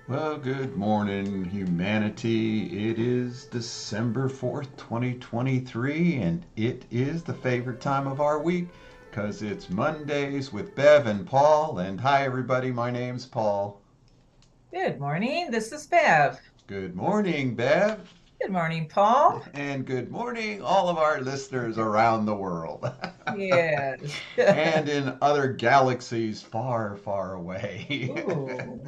Well, good morning, humanity. It is December 4th, 2023, and it is the favorite time of our week because it's Mondays with Bev and Paul. And hi, everybody, my name's Paul. Good morning. This is Bev. Good morning, Bev, Good morning, Paul. and good morning, all of our listeners around the world Yes. and in other galaxies far, far away. Ooh,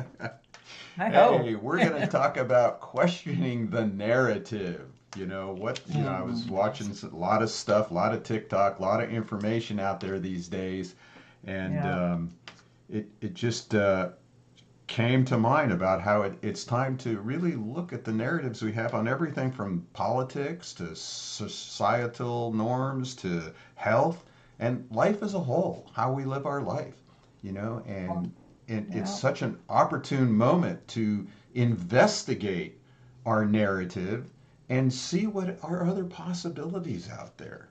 I hope. Hey, we're going to talk about questioning the narrative. I was Mm, watching a lot of stuff, a lot of TikTok, a lot of information out there these days, and yeah. it just came to mind about how it's time to really look at the narratives we have on everything from politics to societal norms to health and life as a whole, how we live our life, you know, and it's Yeah. such an opportune moment to investigate our narrative and see what are other possibilities out there.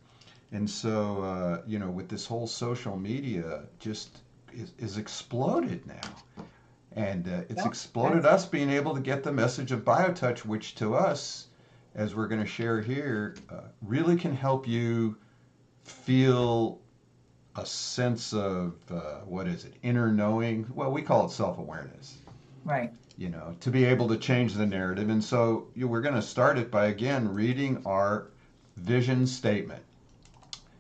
And so, with this whole social media just is exploded now. And it's Well, exploded that's us being able to get the message of BioTouch, which to us, as we're going to share here, really can help you feel a sense of what is it, inner knowing. Well, we call it self awareness, right. to be able to change the narrative. And so we're going to start it by again reading our vision statement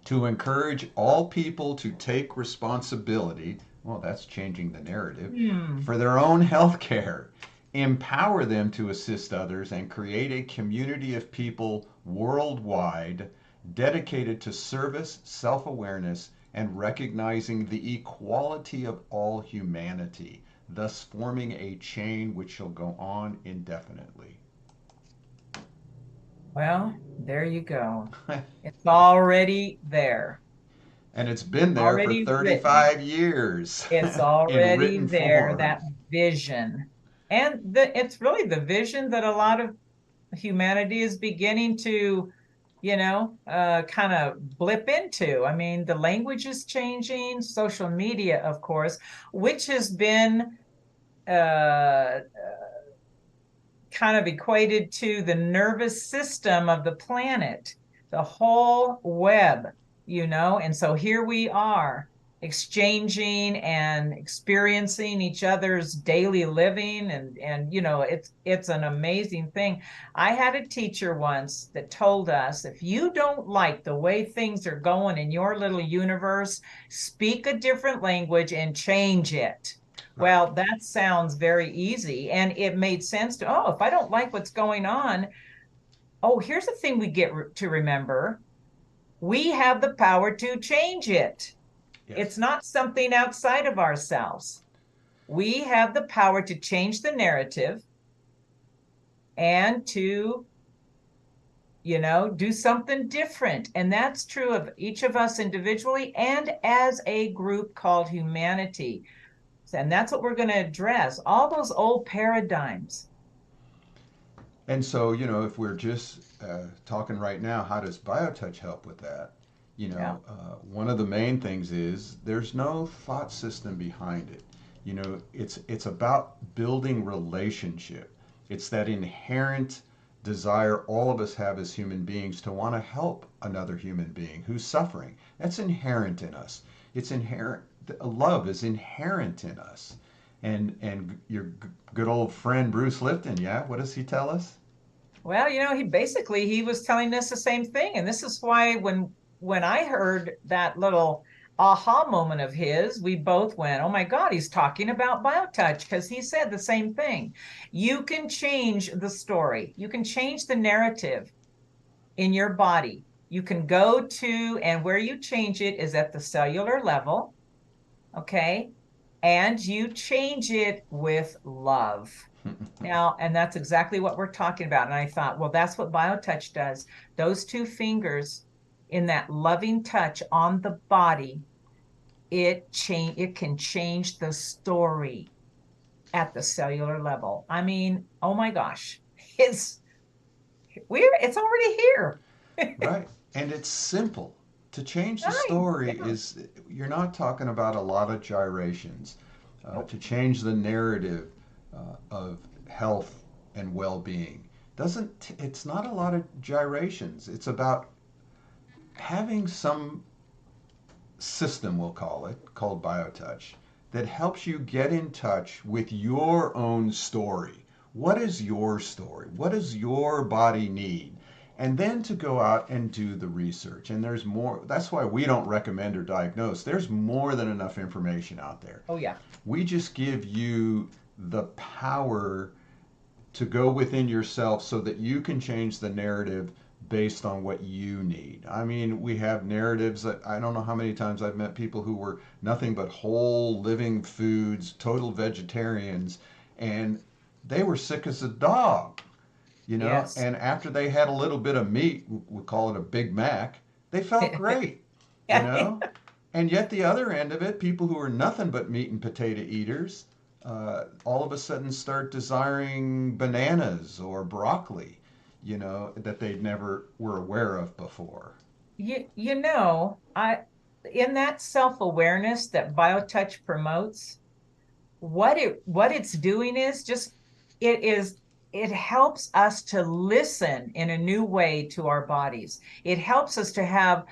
to encourage all people to take responsibility. Well, that's changing the narrative Hmm. for their own health care, empower them to assist others, and create a community of people worldwide dedicated to service, self awareness, and recognizing the equality of all humanity, thus forming a chain which shall go on indefinitely. Well, there you go. It's already there. And it's been there for Already written. 35 years It's in already written there, form. that vision. And it's really the vision that a lot of humanity is beginning to kind of blip into. I mean, the language is changing, social media, of course, which has been uh, kind of equated to the nervous system of the planet, the whole web, and so here we are exchanging and experiencing each other's daily living, and it's an amazing thing. I had a teacher once that told us, if you don't like the way things are going in your little universe, speak a different language and change it. Right. Well, that sounds very easy. And it made sense to, oh, if I don't like what's going on, oh, here's the thing we get to remember: we have the power to change it. It's Yes. not something outside of ourselves. We have the power to change the narrative and to, do something different. And that's true of each of us individually and as a group called humanity. And that's what we're going to address, all those old paradigms. And so, if we're just talking right now, how does BioTouch help with that? Yeah. One of the main things is there's no thought system behind it. It's about building relationship. It's that inherent desire all of us have as human beings to want to help another human being who's suffering. That's inherent in us. It's inherent. Love is inherent in us. And your good old friend Bruce Lipton, yeah, what does he tell us? Well, he was telling us the same thing. And this is why when I heard that little aha moment of his, we both went, "Oh my God, he's talking about BioTouch," because he said the same thing. You can change the story. You can change the narrative in your body. You can go to, and where you change it is at the cellular level, okay? And you change it with love. Now, and that's exactly what we're talking about. And I thought, well, that's what BioTouch does. Those two fingers in that loving touch on the body, it can change the story at the cellular level. I mean, oh my gosh, it's it's already here. Right. And it's simple. To change the Right. story Yeah. is, you're not talking about a lot of gyrations. Nope. To change the narrative of health and well-being. Doesn't It's not a lot of gyrations. It's about having some system, we'll call it, called BioTouch, that helps you get in touch with your own story. What is your story? What does your body need? And then to go out and do the research. And there's more. That's why we don't recommend or diagnose. There's more than enough information out there. Oh, yeah. We just give you the power to go within yourself so that you can change the narrative based on what you need. I mean, we have narratives that I don't know how many times I've met people who were nothing but whole living foods, total vegetarians, and they were sick as a dog, Yes. and after they had a little bit of meat, we call it a Big Mac, they felt great, you know? And yet the other end of it, people who are nothing but meat and potato eaters, all of a sudden start desiring bananas or broccoli, that they never were aware of before. I in that self-awareness that BioTouch promotes, what it's doing is just it is it helps us to listen in a new way to our bodies. It helps us to have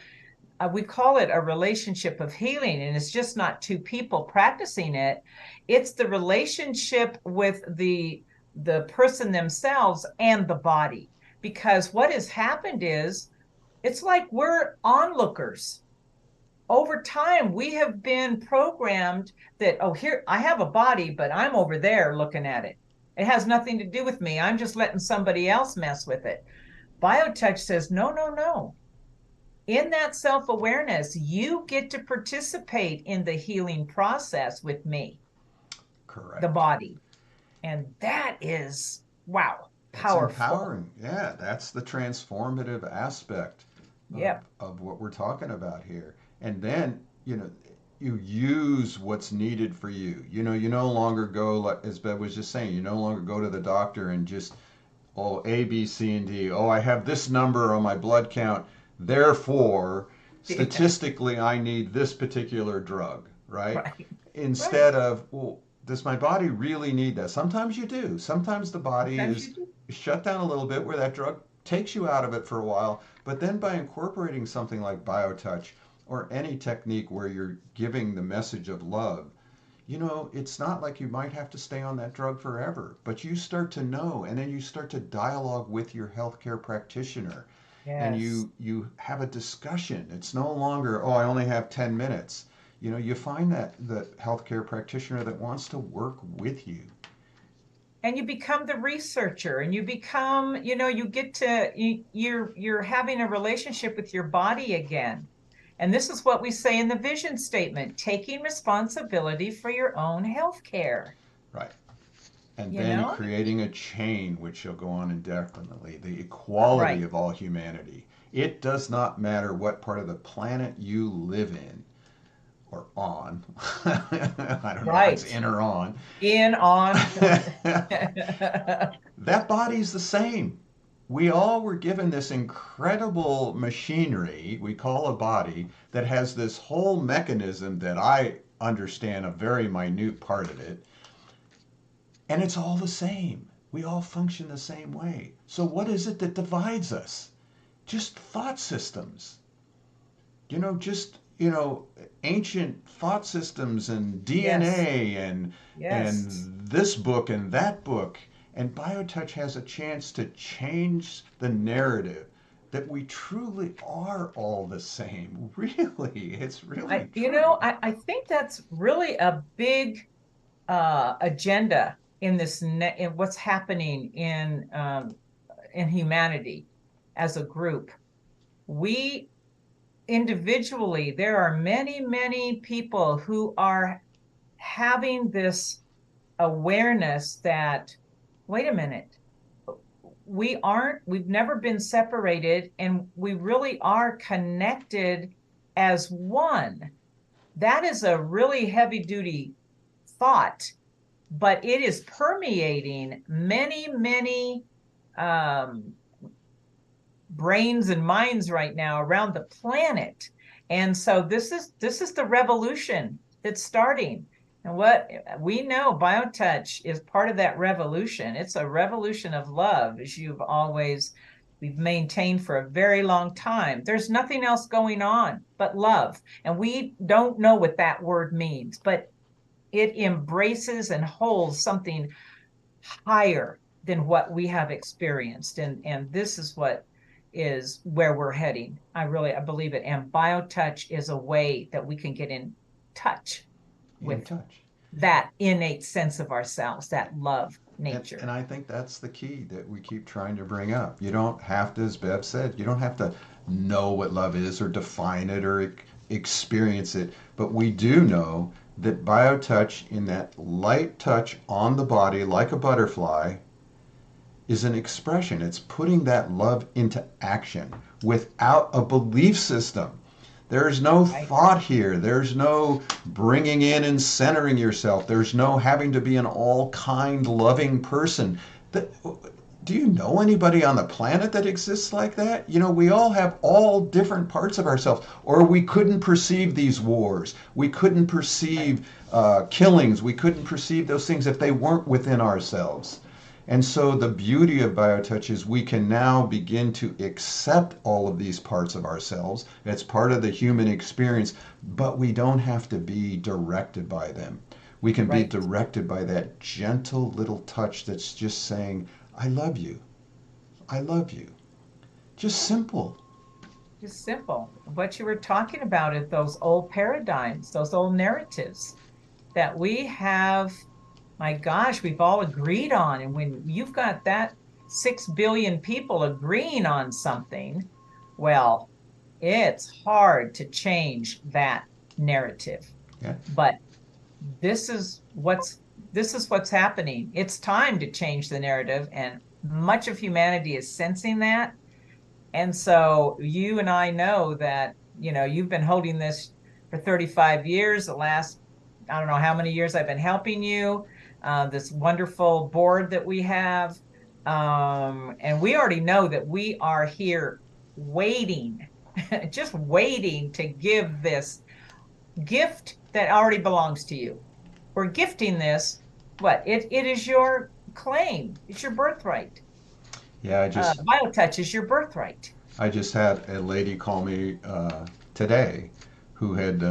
we call it a relationship of healing, and it's just not two people practicing it. It's the relationship with the person themselves and the body, because what has happened is it's like we're onlookers. Over time we have been programmed that, oh, here I have a body, but I'm over there looking at it. It has nothing to do with me. I'm just letting somebody else mess with it. BioTouch says, no, no, no. In that self-awareness, you get to participate in the healing process with me, the Correct. body. And that is, wow, It's powerful. empowering. Yeah, that's the transformative aspect of, Yep. of what we're talking about here. And then, you use what's needed for you. You no longer go, like as Bev was just saying, you no longer go to the doctor and just, oh, A, B, C, and D. Oh, I have this number on my blood count. Therefore, Yeah. statistically, I need this particular drug, right? Right. Right. Instead of, well, does my body really need that? Sometimes you do. Sometimes the body Sometimes is you do. shut down a little bit where that drug takes you out of it for a while. But then by incorporating something like BioTouch or any technique where you're giving the message of love, it's not like you might have to stay on that drug forever, but you start to know, and then you start to dialogue with your healthcare practitioner, and Yes. you have a discussion. It's no longer, oh, I only have 10 minutes. You find that the healthcare practitioner that wants to work with you. And you become the researcher, and you become, you get to you're having a relationship with your body again. And this is what we say in the vision statement: taking responsibility for your own health care. Right. And you then know creating a chain which shall go on indefinitely, the equality right. of all humanity. It does not matter what part of the planet you live in or on. I don't know if it's Right. in or on. In on. That body's the same. We all were given this incredible machinery we call a body that has this whole mechanism that I understand a very minute part of it, and it's all the same. We all function the same way. So, what is it that divides us? Just thought systems. Just, ancient thought systems and Yes. DNA and Yes. this book and that book. And BioTouch has a chance to change the narrative that we truly are all the same. Really, it's really true. I think that's really a big agenda in in what's happening in humanity as a group. We individually, there are many, many people who are having this awareness that, wait a minute, we've never been separated, and we really are connected as one. That is a really heavy duty thought, but it is permeating many, many um, brains and minds right now around the planet. And so this is the revolution that's starting. And what we know, BioTouch is part of that revolution. It's a revolution of love, as we've maintained for a very long time. There's nothing else going on but love. And we don't know what that word means, but it embraces and holds something higher than what we have experienced. And this is what is where we're heading. I believe it. And BioTouch is a way that we can get in touch In with touch. that innate sense of ourselves, that love And nature. I think that's the key that we keep trying to bring up. You don't have to, as Bev said, you don't have to know what love is or define it or experience it. But we do know that BioTouch, in that light touch on the body, like a butterfly, is an expression. It's putting that love into action without a belief system. There's no Right. thought here. There's no bringing in and centering yourself. There's no having to be an all kind, loving person. Do you know anybody on the planet that exists like that? You know, we all have all different parts of ourselves, or we couldn't perceive these wars. We couldn't Right. perceive killings. We couldn't perceive those things if they weren't within ourselves. And so the beauty of BioTouch is we can now begin to accept all of these parts of ourselves. It's part of the human experience, but we don't have to be directed by them. We can be Right. directed by that gentle little touch that's just saying, I love you. I love you. Just simple. Just simple. What you were talking about is those old paradigms, those old narratives that we have, my gosh, we've all agreed on. And when you've got that 6 billion people agreeing on something, well, it's hard to change that narrative. Yeah. But this is what's this is what's happening. It's time to change the narrative, and much of humanity is sensing that. And so you and I know that, you've been holding this for 35 years. The last, I don't know how many years I've been helping you, this wonderful board that we have. And we already know that we are here waiting, just waiting to give this gift that already belongs to you. We're gifting this. It is your claim. It's your birthright. Yeah, BioTouch is your birthright. I just had a lady call me today who had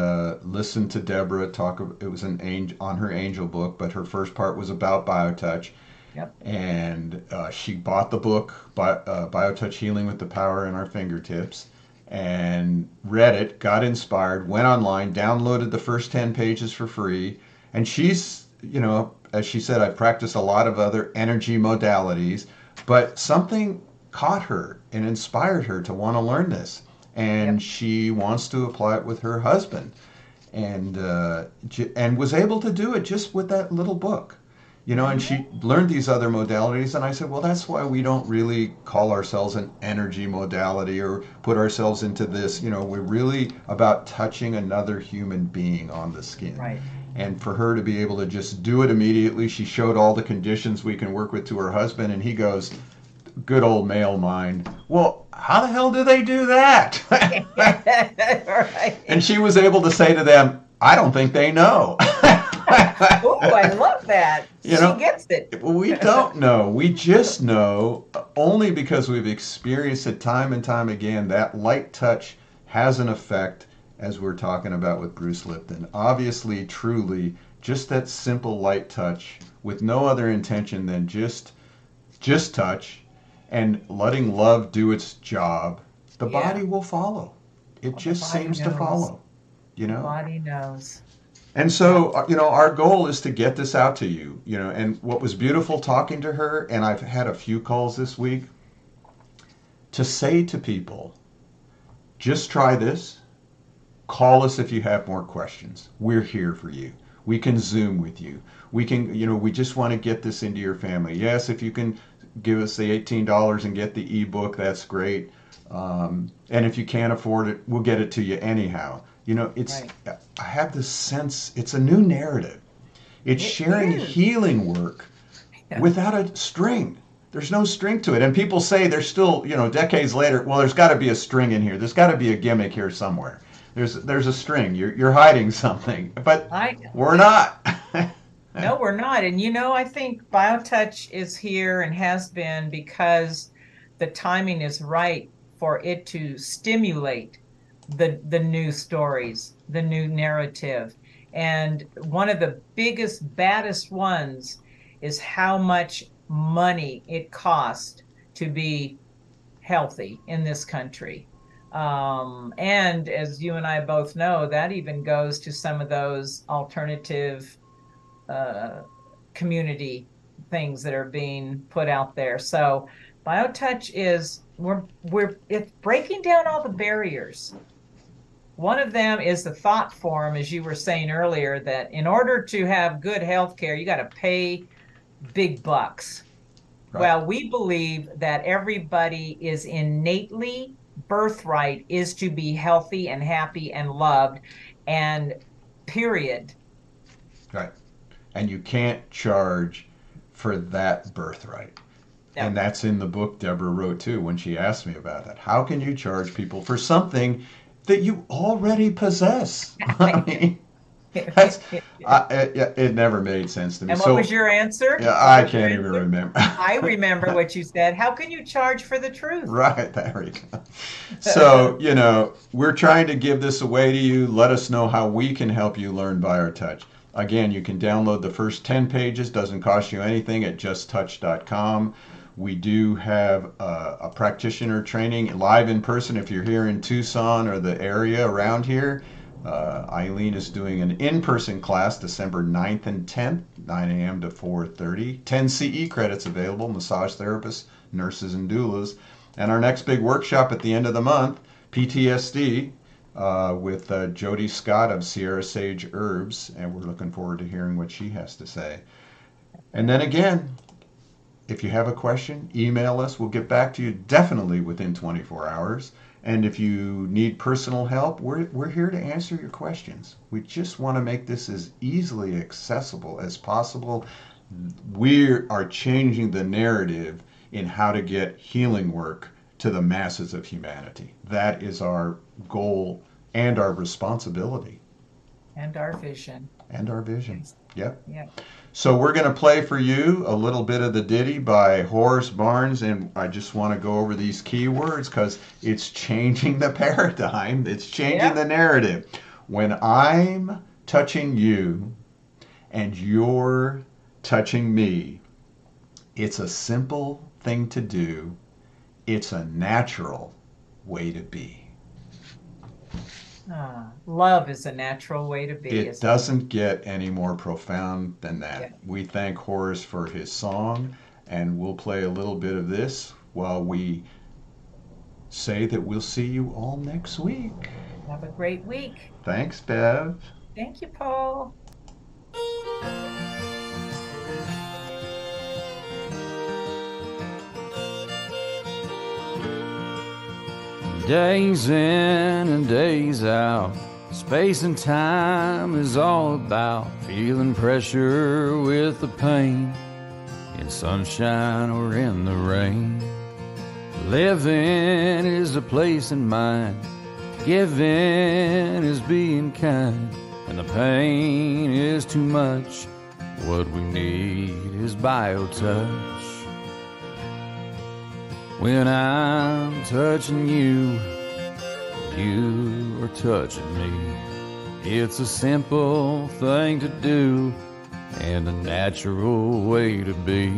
listened to Deborah talk. It was an angel on her angel book, but her first part was about BioTouch, Yep. and she bought the book, BioTouch Healing with the Power in Our Fingertips, and read it, got inspired, went online, downloaded the first 10 pages for free, and she's, as she said, I've practiced a lot of other energy modalities, but something caught her and inspired her to want to learn this. And Yep. she wants to apply it with her husband, and was able to do it just with that little book. And she learned these other modalities, and I said, well, that's why we don't really call ourselves an energy modality or put ourselves into this. We're really about touching another human being on the skin. Right. And for her to be able to just do it immediately, she showed all the conditions we can work with to her husband, and he goes, good old male mind, well, how the hell do they do that? Right. And she was able to say to them, I don't think they know. Oh, I love that. You She know, gets it. We don't know. We just know only because we've experienced it time and time again. That light touch has an effect, as we're talking about with Bruce Lipton. Obviously, truly, just that simple light touch with no other intention than just touch and letting love do its job, the Yeah. body will follow. It The just body seems to knows. follow, you The know? body knows. And so, our goal is to get this out to you, and what was beautiful talking to her, and I've had a few calls this week, to say to people, just try this, call us if you have more questions. We're here for you. We can Zoom with you. We can, we just want to get this into your family. Yes, if you can give us the $18 and get the ebook, that's great. And if you can't afford it, we'll get it to you anyhow. It's Right. I have this sense it's a new narrative. It's It sharing is. healing work Yeah. without a string. There's no string to it. And people say there's still, decades later, well, there's got to be a string in here. There's got to be a gimmick here somewhere. There's a string. You're hiding something, but I we're not. No, we're not. And I think BioTouch is here and has been because the timing is right for it to stimulate the new stories, the new narrative. And one of the biggest, baddest ones is how much money it costs to be healthy in this country. And as you and I both know, that even goes to some of those alternative uh, community things that are being put out there. So BioTouch is we're it's breaking down all the barriers. One of them is the thought form, as you were saying earlier, that in order to have good health care, you got to pay big bucks. Right. Well, we believe that everybody is innately birthright is to be healthy and happy and loved, and period. Right. And you can't charge for that birthright. No. And that's in the book Deborah wrote too when she asked me about that. How can you charge people for something that you already possess? I mean, that's it never made sense to me. And what was your answer? Yeah, I can't even remember. I remember what you said. How can you charge for the truth? Right, there we go. So, we're trying to give this away to you. Let us know how we can help you learn BioTouch. Again, you can download the first 10 pages. Doesn't cost you anything at justtouch.com. We do have a practitioner training live in person if you're here in Tucson or the area around here. Eileen is doing an in-person class December 9th and 10th, 9 a.m. to 4:30. 10 CE credits available, massage therapists, nurses, and doulas. And our next big workshop at the end of the month, PTSD, with Jody Scott of Sierra Sage Herbs. And we're looking forward to hearing what she has to say. And then again, if you have a question, email us. We'll get back to you definitely within 24 hours. And if you need personal help, we're here to answer your questions. We just want to make this as easily accessible as possible. We are changing the narrative in how to get healing work to the masses of humanity. That is our goal and our responsibility. And our vision. And our vision. Yep. Yep. So we're going to play for you a little bit of the ditty by Horace Barnes, and I just want to go over these key words because it's changing the paradigm. It's changing the narrative. When I'm touching you and you're touching me, it's a simple thing to do. It's a natural way to be. Love is a natural way to be. It doesn't get any more profound than that. Yeah. We thank Horace for his song, and we'll play a little bit of this while we say that we'll see you all next week. Have a great week. Thanks, Bev. Thank you, Paul. Days in and days out, space and time is all about feeling pressure with the pain, in sunshine or in the rain. Living is a place in mind, giving is being kind, and the pain is too much. What we need is BioTouch. When I'm touching you, you are touching me. It's a simple thing to do and a natural way to be.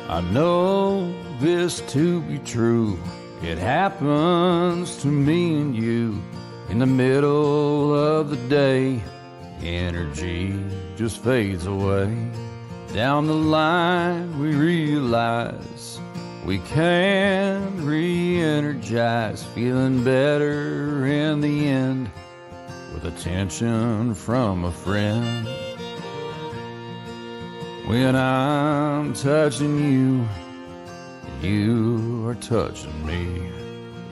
I know this to be true. It happens to me and you. In the middle of the day, energy just fades away. Down the line we realize we can re-energize, feeling better in the end with attention from a friend. When I'm touching you, you are touching me.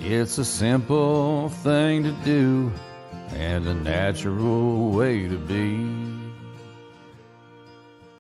It's a simple thing to do and a natural way to be.